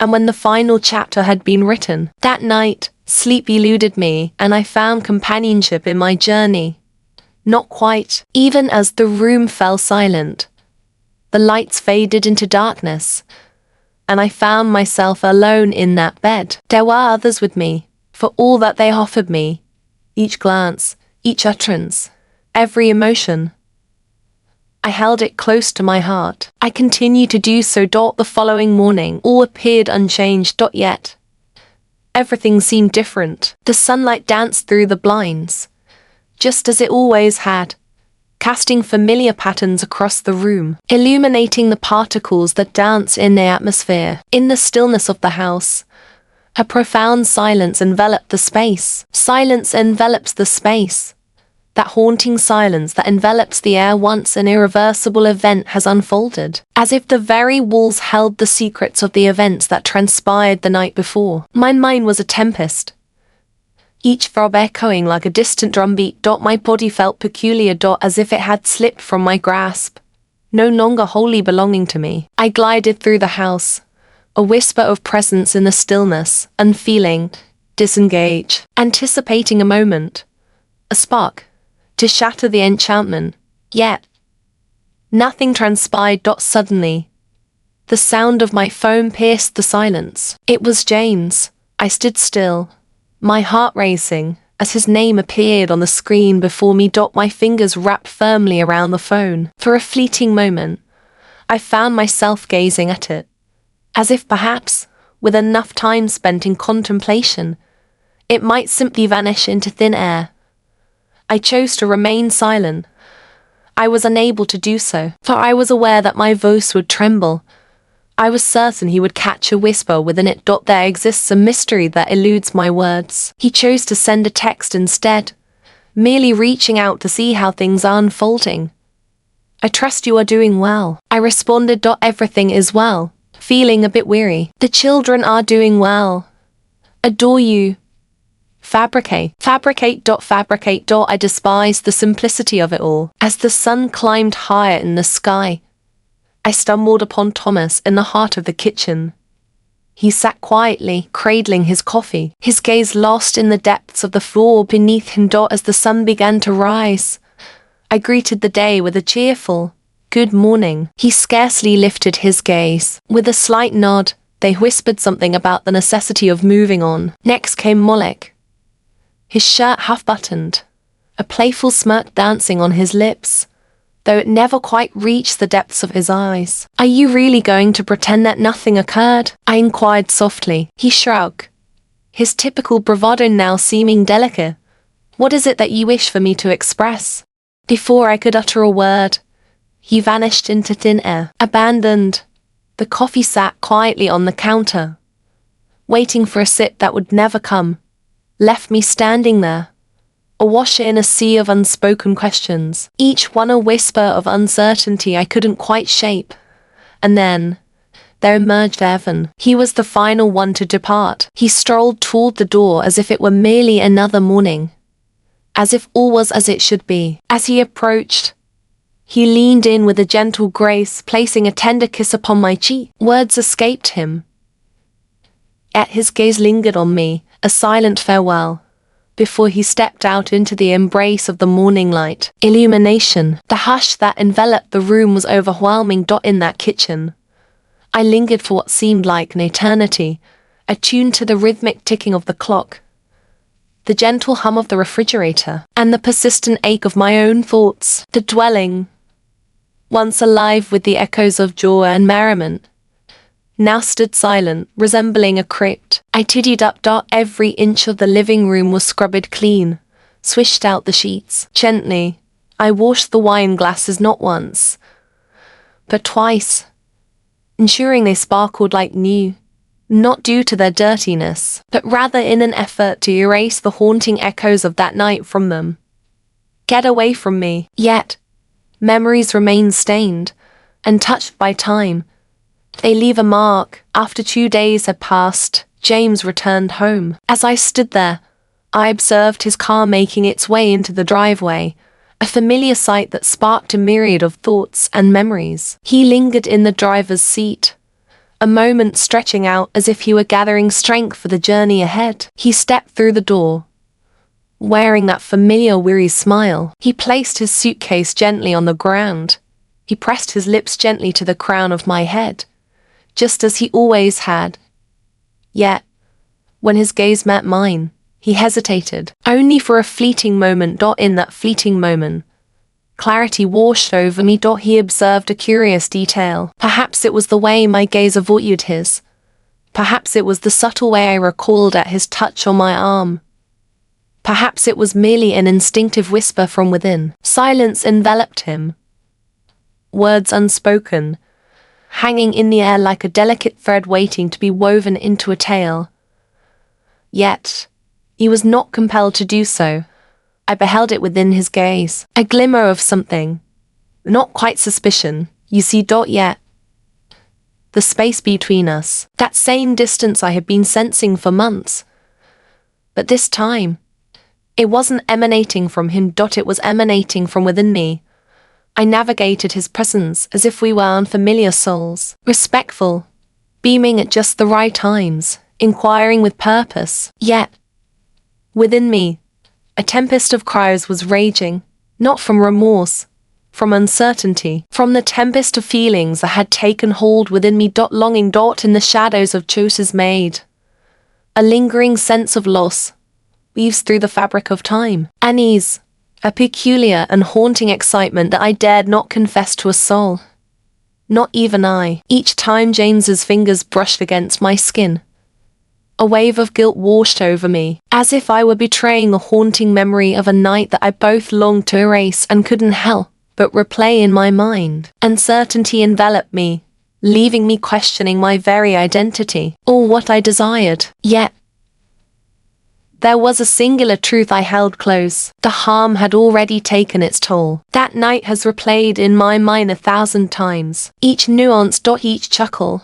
And when the final chapter had been written, that night, sleep eluded me, and I found companionship in my journey. Not quite. Even as the room fell silent, the lights faded into darkness, and I found myself alone in that bed. There were others with me, for all that they offered me, each glance, each utterance, every emotion. I held it close to my heart. I continued to do so. The following morning, all appeared unchanged. Yet, everything seemed different. The sunlight danced through the blinds, just as it always had, casting familiar patterns across the room, illuminating the particles that dance in the atmosphere. In the stillness of the house, a profound silence enveloped the space. Silence envelops the space. That haunting silence that envelops the air once an irreversible event has unfolded, as if the very walls held the secrets of the events that transpired the night before. My mind was a tempest, each throb echoing like a distant drumbeat. My body felt peculiar. As if it had slipped from my grasp, no longer wholly belonging to me. I glided through the house, a whisper of presence in the stillness, unfeeling, disengage, anticipating a moment, a spark, to shatter the enchantment. Yet, nothing transpired. Suddenly, the sound of my phone pierced the silence. It was James. I stood still, my heart racing, as his name appeared on the screen before me. My fingers wrapped firmly around the phone. For a fleeting moment, I found myself gazing at it, as if perhaps, with enough time spent in contemplation, it might simply vanish into thin air. I chose to remain silent. I was unable to do so, for I was aware that my voice would tremble. I was certain he would catch a whisper within it. There exists a mystery that eludes my words. He chose to send a text instead, merely reaching out to see how things are unfolding. I trust you are doing well. I responded. Everything is well. Feeling a bit weary. The children are doing well. Adore you. Fabricate. I despised the simplicity of it all. As the sun climbed higher in the sky, I stumbled upon Thomas in the heart of the kitchen. He sat quietly, cradling his coffee, his gaze lost in the depths of the floor beneath him. As the sun began to rise, I greeted the day with a cheerful, "Good morning." He scarcely lifted his gaze. With a slight nod, they whispered something about the necessity of moving on. Next came Molek, his shirt half-buttoned, a playful smirk dancing on his lips, though it never quite reached the depths of his eyes. "Are you really going to pretend that nothing occurred?" I inquired softly. He shrugged, his typical bravado now seeming delicate. "What is it that you wish for me to express?" Before I could utter a word, he vanished into thin air. Abandoned, the coffee sat quietly on the counter, waiting for a sip that would never come, left me standing there, awash in a sea of unspoken questions, each one a whisper of uncertainty I couldn't quite shape. And then there emerged Evan. He was the final one to depart. He strolled toward the door as if it were merely another morning, as if all was as it should be. As he approached, he leaned in with a gentle grace, placing a tender kiss upon my cheek. Words escaped him, yet his gaze lingered on me, a silent farewell, before he stepped out into the embrace of the morning light. Illumination. The hush that enveloped the room was overwhelming. In that kitchen, I lingered for what seemed like an eternity, attuned to the rhythmic ticking of the clock, the gentle hum of the refrigerator, and the persistent ache of my own thoughts. The dwelling, once alive with the echoes of joy and merriment, now stood silent, resembling a crypt. I tidied up. Every inch of the living room was scrubbed clean, swished out the sheets. Gently, I washed the wine glasses not once, but twice, ensuring they sparkled like new, not due to their dirtiness, but rather in an effort to erase the haunting echoes of that night from them. Get away from me. Yet, memories remain stained and touched by time. They leave a mark. After 2 days had passed, James returned home. As I stood there, I observed his car making its way into the driveway, a familiar sight that sparked a myriad of thoughts and memories. He lingered in the driver's seat, a moment stretching out as if he were gathering strength for the journey ahead. He stepped through the door, wearing that familiar weary smile. He placed his suitcase gently on the ground. He pressed his lips gently to the crown of my head, just as he always had. Yet, when his gaze met mine, he hesitated, only for a fleeting moment. In that fleeting moment, clarity washed over me. He observed a curious detail. Perhaps it was the way my gaze avoided his. Perhaps it was the subtle way I recoiled at his touch on my arm. Perhaps it was merely an instinctive whisper from within. Silence enveloped him, words unspoken, hanging in the air like a delicate thread waiting to be woven into a tale. Yet, he was not compelled to do so. I beheld it within his gaze, a glimmer of something, not quite suspicion, you see. Yet, the space between us, that same distance I had been sensing for months. But this time, it wasn't emanating from him. It was emanating from within me. I navigated his presence as if we were unfamiliar souls, respectful, beaming at just the right times, inquiring with purpose. Yet, within me, a tempest of cries was raging, not from remorse, from uncertainty, from the tempest of feelings that had taken hold within me. Longing. In the shadows of choices made, a lingering sense of loss weaves through the fabric of time. Unease, a peculiar and haunting excitement that I dared not confess to a soul, not even I. Each time James's fingers brushed against my skin, a wave of guilt washed over me, as if I were betraying the haunting memory of a night that I both longed to erase and couldn't help but replay in my mind. Uncertainty enveloped me, leaving me questioning my very identity, or what I desired. Yet, there was a singular truth I held close. The harm had already taken its toll. That night has replayed in my mind 1,000 times. Each nuance. Each chuckle,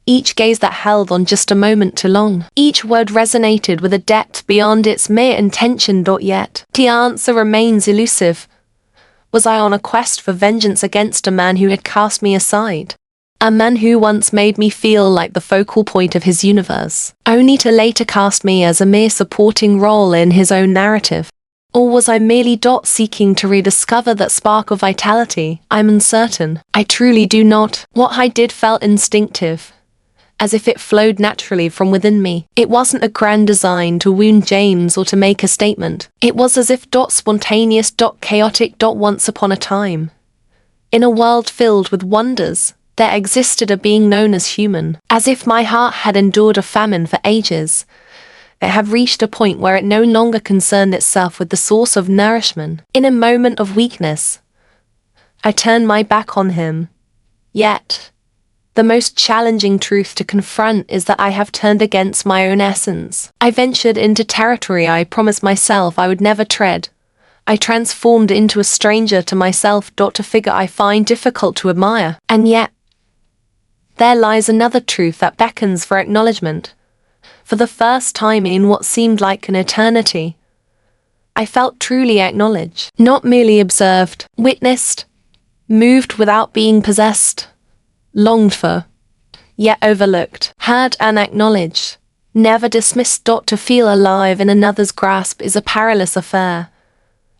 each gaze that held on just a moment too long. Each word resonated with a depth beyond its mere intention. Yet, the answer remains elusive. Was I on a quest for vengeance against a man who had cast me aside? A man who once made me feel like the focal point of his universe, only to later cast me as a mere supporting role in his own narrative? Or was I merely seeking to rediscover that spark of vitality? I'm uncertain. I truly do not. What I did felt instinctive, as if it flowed naturally from within me. It wasn't a grand design to wound James or to make a statement. It was as if spontaneous, chaotic. Once upon a time, in a world filled with wonders, there existed a being known as human. As if my heart had endured a famine for ages, it had reached a point where it no longer concerned itself with the source of nourishment. In a moment of weakness, I turned my back on him. Yet, The most challenging truth to confront is that I have turned against my own essence. I ventured into territory I promised myself I would never tread. I transformed into a stranger to myself, to figure I find difficult to admire. And yet, there lies another truth that beckons for acknowledgement. For the first time in what seemed like an eternity, I felt truly acknowledged, not merely observed, witnessed, moved without being possessed, longed for, yet overlooked, heard and acknowledged, never dismissed. To feel alive in another's grasp is a perilous affair,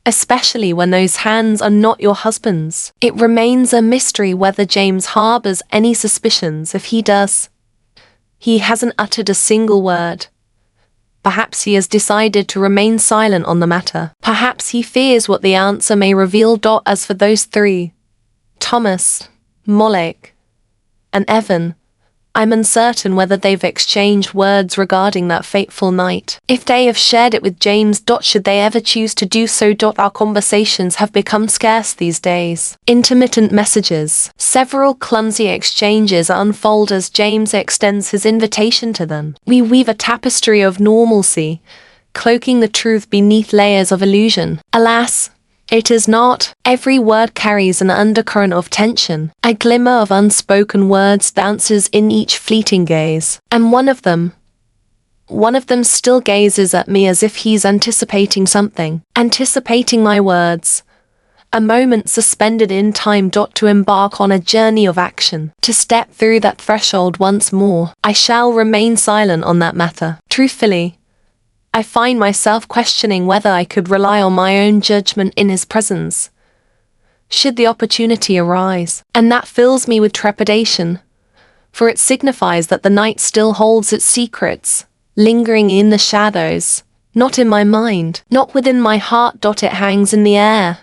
especially when those hands are not your husband's. It remains a mystery whether James harbors any suspicions. If he does, he hasn't uttered a single word. Perhaps he has decided to remain silent on the matter. Perhaps he fears what the answer may reveal. As for those three, Thomas, Molek, and Evan, I'm uncertain whether they've exchanged words regarding that fateful night. If they have shared it with James, should they ever choose to do so. Our conversations have become scarce these days. Intermittent messages, several clumsy exchanges unfold as James extends his invitation to them. We weave a tapestry of normalcy, cloaking the truth beneath layers of illusion. Alas, it is not. Every word carries an undercurrent of tension. A glimmer of unspoken words dances in each fleeting gaze. And one of them still gazes at me as if he's anticipating something. Anticipating my words. A moment suspended in time. To embark on a journey of action. To step through that threshold once more. I shall remain silent on that matter. Truthfully, I find myself questioning whether I could rely on my own judgment in his presence, should the opportunity arise. And that fills me with trepidation, for it signifies that the night still holds its secrets, lingering in the shadows, not in my mind, not within my heart. It hangs in the air,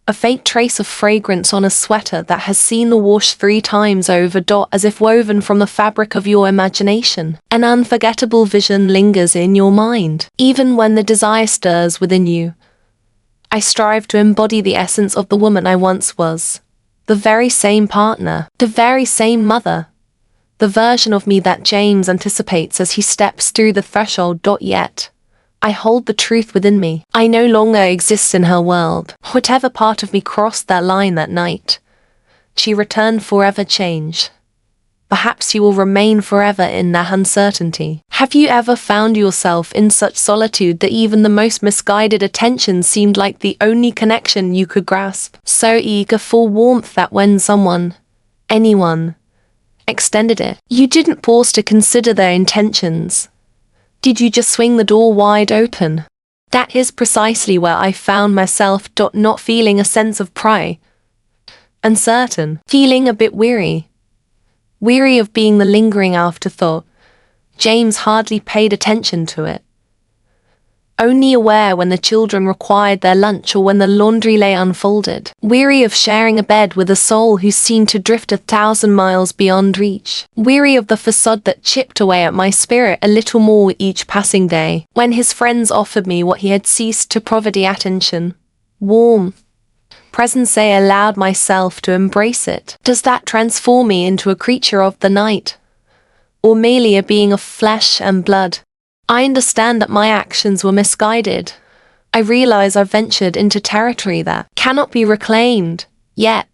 a faint trace of fragrance on a sweater that has seen the wash 3 times over. As if woven from the fabric of your imagination, an unforgettable vision lingers in your mind. Even when the desire stirs within you, I strive to embody the essence of the woman I once was. The very same partner, the very same mother, the version of me that James anticipates as he steps through the threshold. Yet, I hold the truth within me. I no longer exist in her world. Whatever part of me crossed that line that night, she returned forever changed. Perhaps you will remain forever in that uncertainty. Have you ever found yourself in such solitude that even the most misguided attention seemed like the only connection you could grasp? So eager for warmth that when someone, anyone, extended it, you didn't pause to consider their intentions. Did you just swing the door wide open? That is precisely where I found myself. Not feeling a sense of pride. Uncertain. Feeling a bit weary. Weary of being the lingering afterthought. James hardly paid attention to it. Only aware when the children required their lunch or when the laundry lay unfolded. Weary of sharing a bed with a soul who seemed to drift 1,000 miles beyond reach. Weary of the facade that chipped away at my spirit a little more with each passing day. When his friends offered me what he had ceased to provide, attention, warm presence, I allowed myself to embrace it. Does that transform me into a creature of the night, or merely a being of flesh and blood? I understand that my actions were misguided. I realize I ventured into territory that cannot be reclaimed. Yet,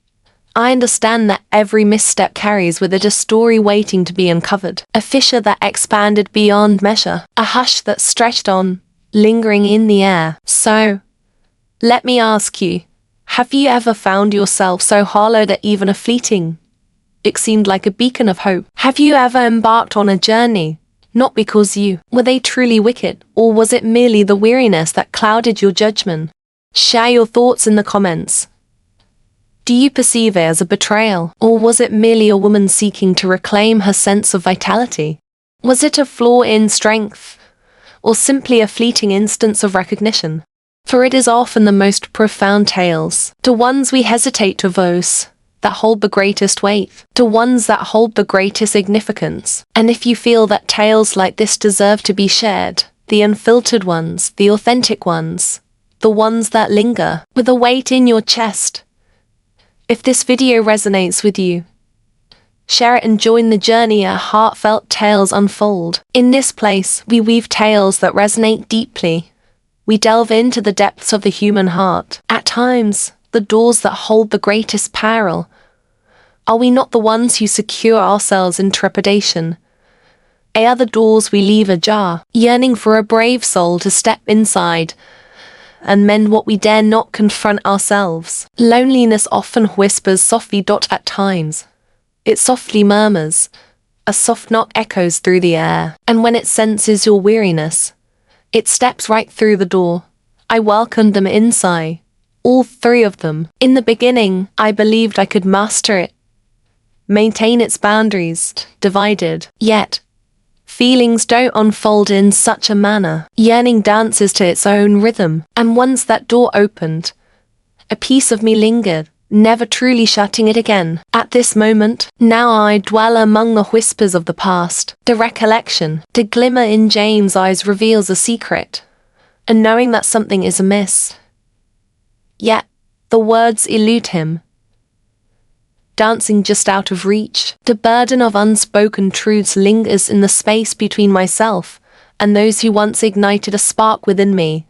I understand that every misstep carries with it a story waiting to be uncovered. A fissure that expanded beyond measure. A hush that stretched on, lingering in the air. So, let me ask you, have you ever found yourself so hollow that even a fleeting it seemed like a beacon of hope? Have you ever embarked on a journey, not because you were they truly wicked, or was it merely the weariness that clouded your judgment? Share your thoughts in the comments. Do you perceive it as a betrayal, or was it merely a woman seeking to reclaim her sense of vitality? Was it a flaw in strength, or simply a fleeting instance of recognition? For it is often the most profound tales, the ones we hesitate to voice, that hold the greatest weight, the ones that hold the greatest significance. And if you feel that tales like this deserve to be shared, the unfiltered ones, the authentic ones, the ones that linger, with a weight in your chest, if this video resonates with you, Share it and join the journey as heartfelt tales unfold. In this place, we weave tales that resonate deeply. We delve into the depths of the human heart. At times, the doors that hold the greatest peril. Are we not the ones who secure ourselves in trepidation? They are the doors we leave ajar, yearning for a brave soul to step inside and mend what we dare not confront ourselves. Loneliness often whispers softly. At times, it softly murmurs. A soft knock echoes through the air, and when it senses your weariness, it steps right through the door. I welcomed them inside, all three of them. In the beginning, I believed I could master it, maintain its boundaries, divided. Yet, feelings don't unfold in such a manner. Yearning dances to its own rhythm, and once that door opened, a piece of me lingered, never truly shutting it again. At this moment, now I dwell among the whispers of the past. The recollection, the glimmer in James' eyes reveals a secret, and knowing that something is amiss. Yet, the words elude him, dancing just out of reach. The burden of unspoken truths lingers in the space between myself and those who once ignited a spark within me.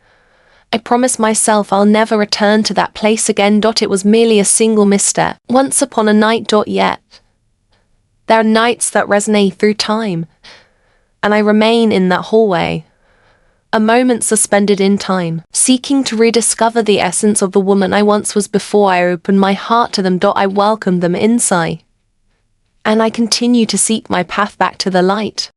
I promise myself I'll never return to that place again. It was merely a single misstep, once upon a night. Yet, there are nights that resonate through time, and I remain in that hallway, a moment suspended in time, seeking to rediscover the essence of the woman I once was before I opened my heart to them. I welcomed them inside, and I continue to seek my path back to the light.